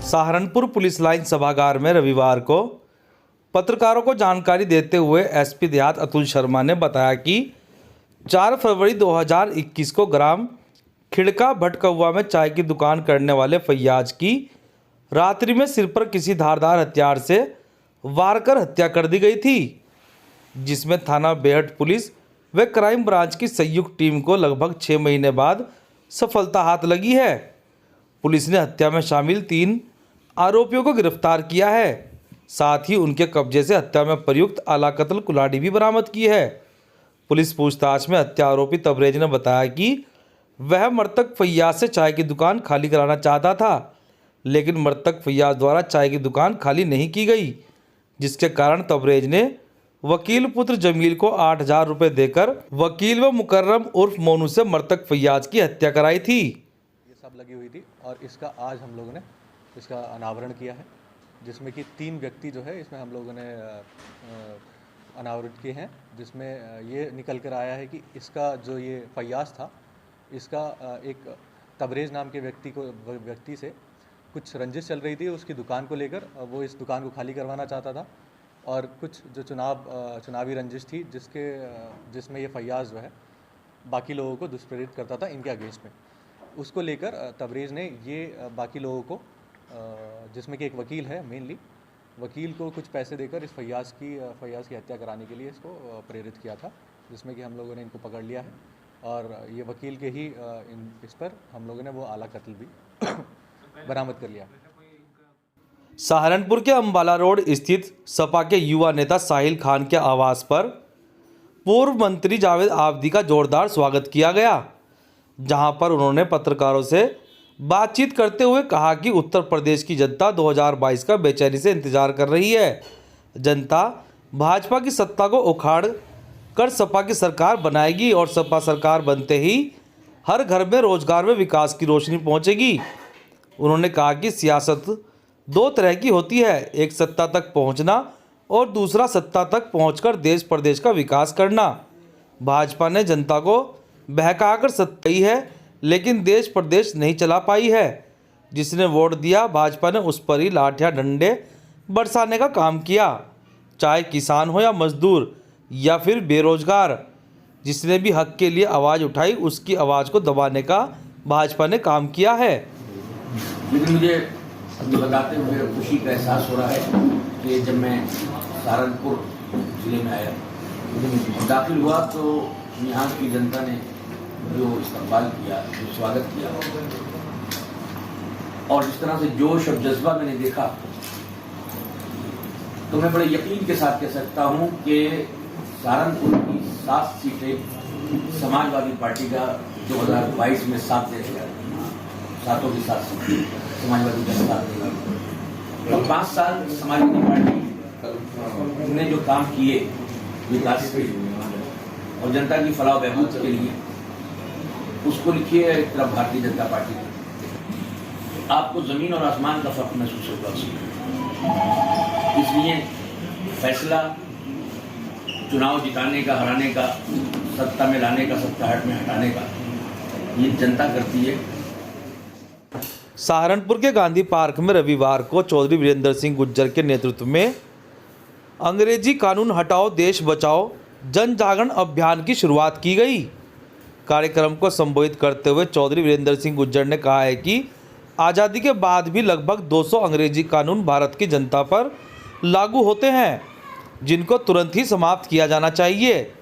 Saharanpur police line सभागार में रविवार को पत्रकारों को जानकारी देते हुए एसपी देहात अतुल शर्मा ने बताया कि 4 फरवरी 2021 को ग्राम खिड़का भटकौवा में चाय की दुकान करने वाले फैयाज की रात्रि में सिर पर किसी धारदार हथियार से वार कर हत्या कर दी गई थी, जिसमें थाना बेहट पुलिस व क्राइम ब्रांच की संयुक्त टीम को लगभग 6 महीने बाद सफलता हाथ लगी है। पुलिस ने हत्या में शामिल 3 आरोपियों को गिरफ्तार किया है। साथ ही उनके कब्जे से हत्या में प्रयुक्त आला कत्ल कुल्हाड़ी भी बरामद की है। पुलिस पूछताछ में हत्या आरोपी तबरेज ने बताया कि वह मृतक फैयाज से चाय की दुकान खाली कराना चाहता था, लेकिन मृतक फैयाज द्वारा चाय की दुकान खाली नहीं की गई, जिसके कारण तबरेज ने वकील पुत्र जमील को 8,000 रुपये देकर वकील व मुकर्रम उर्फ मोनू से मृतक फैयाज की हत्या कराई थी। ये सब लगी हुई थी और इसका आज हम लोगों ने इसका अनावरण किया है, जिसमें कि 3 व्यक्ति जो है इसमें हम लोगों ने अनावरण किए हैं, जिसमें ये निकल कर आया है कि इसका जो ये फैयाज था, इसका एक तबरेज नाम के व्यक्ति से कुछ रंजिश चल रही थी उसकी दुकान को लेकर। वो इस दुकान को खाली करवाना चाहता था और कुछ जो चुनावी रंजिश थी जिसमें ये फैयाज जो है बाकी लोगों को दुष्प्रेरित करता था इनके अगेंस्ट में। उसको लेकर तबरेज ने ये बाकी लोगों को, जिसमें कि एक वकील है मेनली, वकील को कुछ पैसे देकर इस फैयाज की हत्या कराने के लिए इसको प्रेरित किया था, जिसमें कि हम लोगों ने इनको पकड़ लिया है और ये वकील के ही इस पर हम लोगों ने वो आला कत्ल भी बरामद कर लिया। सहारनपुर के अंबाला रोड स्थित सपा के युवा नेता साहिल खान के आवास पर पूर्व मंत्री जावेद आबदी का जोरदार स्वागत किया गया, जहां पर उन्होंने पत्रकारों से बातचीत करते हुए कहा कि उत्तर प्रदेश की जनता 2022 का बेचैनी से इंतजार कर रही है। जनता भाजपा की सत्ता को उखाड़ कर सपा की सरकार बनाएगी और सपा सरकार बनते ही हर घर में रोजगार व विकास की रोशनी पहुंचेगी। उन्होंने कहा कि सियासत 2 तरह की होती है, एक सत्ता तक पहुंचना और दूसरा सत्ता तक पहुंचकर देश प्रदेश का विकास करना। भाजपा ने जनता को बहकाकर सत्ता ही है, लेकिन देश प्रदेश नहीं चला पाई है। जिसने वोट दिया भाजपा ने उस पर ही लाठियाँ डंडे बरसाने का काम किया, चाहे किसान हो या मजदूर या फिर बेरोजगार। जिसने भी हक के लिए आवाज़ उठाई उसकी आवाज़ को दबाने का भाजपा ने काम किया है। लेकिन मुझे अभी बताते हुए खुशी का एहसास हो रहा है कि जब मैं सहारनपुर जिले में आया, दाखिल हुआ तो यहाँ की जनता ने जो इस्तकबाल किया, जो स्वागत किया और जिस तरह से जोश और जज्बा मैंने देखा, तो मैं बड़े यकीन के साथ कह सकता हूँ कि सहारनपुर की 7 सीटें समाजवादी पार्टी का 2022 में 7 दे गया, 7 की 7 सीटें समाजवादी जनता देगा। और 5 साल समाजवादी पार्टी ने जो काम किए विकास के और जनता की फलाह बहबूद के लिए, उसको लिखिए एक तरफ भारतीय जनता पार्टी की, आपको जमीन और आसमान का फर्क महसूस होगा। इसलिए फैसला चुनाव जिताने का, हराने का, सत्ता में लाने का, सत्ताहट में हटाने का, ये जनता करती है। सहारनपुर के गांधी पार्क में रविवार को चौधरी वीरेंद्र सिंह गुज्जर के नेतृत्व में अंग्रेजी कानून हटाओ देश बचाओ जन जागरण अभियान की शुरुआत की गई। कार्यक्रम को संबोधित करते हुए चौधरी वीरेंद्र सिंह गुज्जर ने कहा है कि आज़ादी के बाद भी लगभग 200 अंग्रेजी कानून भारत की जनता पर लागू होते हैं, जिनको तुरंत ही समाप्त किया जाना चाहिए।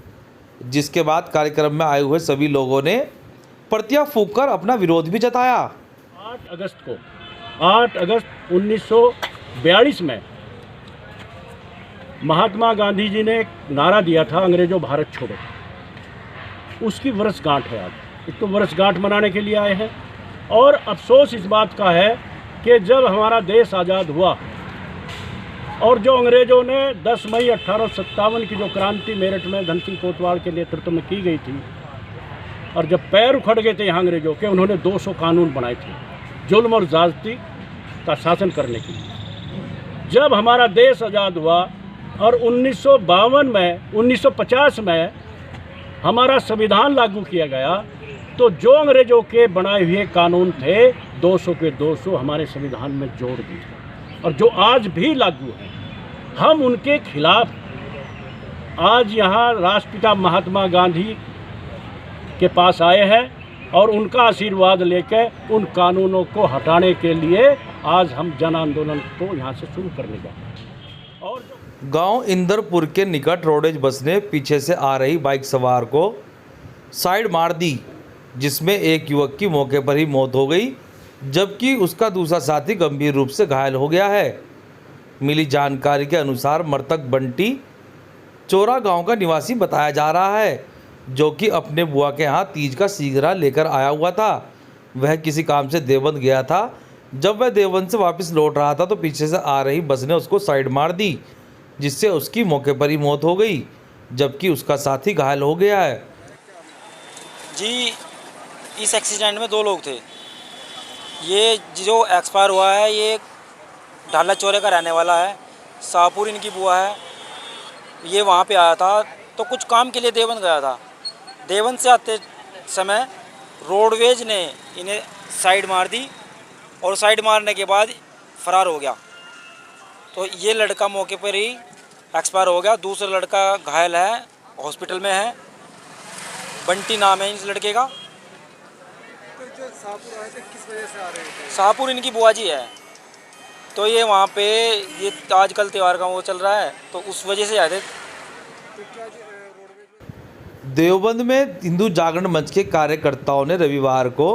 जिसके बाद कार्यक्रम में आए हुए सभी लोगों ने प्रतियां फूंककर अपना विरोध भी जताया। 8 अगस्त 1942 में महात्मा गांधी जी ने एक नारा दिया था, अंग्रेजों भारत छोड़ो। उसकी वर्षगांठ है आज। एक तो वर्षगांठ मनाने के लिए आए हैं और अफसोस इस बात का है कि जब हमारा देश आज़ाद हुआ और जो अंग्रेज़ों ने 10 मई 1857 की जो क्रांति मेरठ में धन सिंह कोतवाल के नेतृत्व में की गई थी, और जब पैर उखड़ गए थे यहाँ अंग्रेज़ों के, उन्होंने 200 कानून बनाए थे जुल्म और ज़्यादती का शासन करने के लिए। जब हमारा देश आज़ाद हुआ और 1950 में हमारा संविधान लागू किया गया, तो जो अंग्रेजों के बनाए हुए कानून थे 200 के 200 हमारे संविधान में जोड़ दिए और जो आज भी लागू है, हम उनके खिलाफ आज यहाँ राष्ट्रपिता महात्मा गांधी के पास आए हैं और उनका आशीर्वाद लेकर उन कानूनों को हटाने के लिए आज हम जन आंदोलन को यहाँ से शुरू करने जा रहे हैं। और गांव इंदरपुर के निकट रोडेज बस ने पीछे से आ रही बाइक सवार को साइड मार दी, जिसमें एक युवक की मौके पर ही मौत हो गई, जबकि उसका दूसरा साथी गंभीर रूप से घायल हो गया है। मिली जानकारी के अनुसार मृतक बंटी चोरा गांव का निवासी बताया जा रहा है, जो कि अपने बुआ के यहाँ तीज का सीगरा लेकर आया हुआ था। वह किसी काम से देवबंद गया था। जब वह देवबंद से वापस लौट रहा था तो पीछे से आ रही बस ने उसको साइड मार दी, जिससे उसकी मौके पर ही मौत हो गई, जबकि उसका साथी घायल हो गया है। जी, इस एक्सीडेंट में 2 लोग थे। ये जो एक्सपायर हुआ है ये ढाला चौरे का रहने वाला है, शाहपुर इनकी बुआ है। ये वहाँ पे आया था तो कुछ काम के लिए देवबंद गया था। देवबंद से आते समय रोडवेज ने इन्हें साइड मार दी और साइड मारने के बाद फरार हो गया। तो ये लड़का मौके पर ही एक्सपायर हो गया। दूसरा लड़का घायल है, हॉस्पिटल में है। बंटी नाम है इस लड़के का। तो जो शाहपुर आए थे किस वजह से आ रहे थे? शाहपुर इनकी बुआ जी है, तो ये वहाँ पे ये आजकल त्यौहार का वो चल रहा है तो उस वजह से आए थे। तो क्या रोडवेज देवबंद में हिंदू जागरण मंच के कार्यकर्ताओं ने रविवार को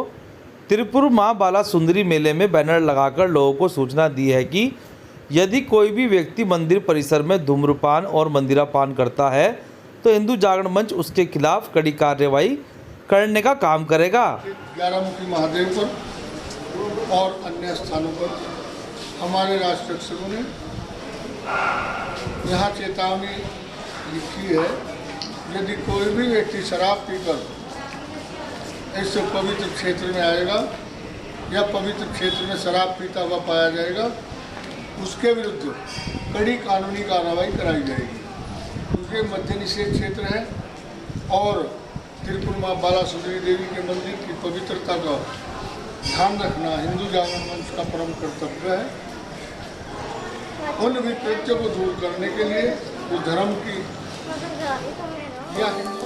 त्रिपुर मां बाला सुंदरी मेले में बैनर लगाकर लोगों को सूचना दी है कि यदि कोई भी व्यक्ति मंदिर परिसर में धूम्रपान और मंदिरापान करता है तो हिंदू जागरण मंच उसके खिलाफ कड़ी कार्रवाई करने का काम करेगा। 11 मुखी महादेव पर और अन्य स्थानों पर हमारे राष्ट्ररक्षकों ने यहाँ चेतावनी लिखी है, यदि कोई भी व्यक्ति शराब पीकर इस पवित्र क्षेत्र में आएगा या पवित्र क्षेत्र में शराब पीता हुआ पाया जाएगा, उसके विरुद्ध कड़ी कानूनी कार्रवाई कराई जाएगी। उसके मध्य निषेध क्षेत्र है और त्रिपुर मां बाला सुंदरी देवी के मंदिर की पवित्रता का ध्यान रखना हिंदू जागरण मंच का परम कर्तव्य है। उन विपरीतों को दूर करने के लिए जो धर्म की या हिंदू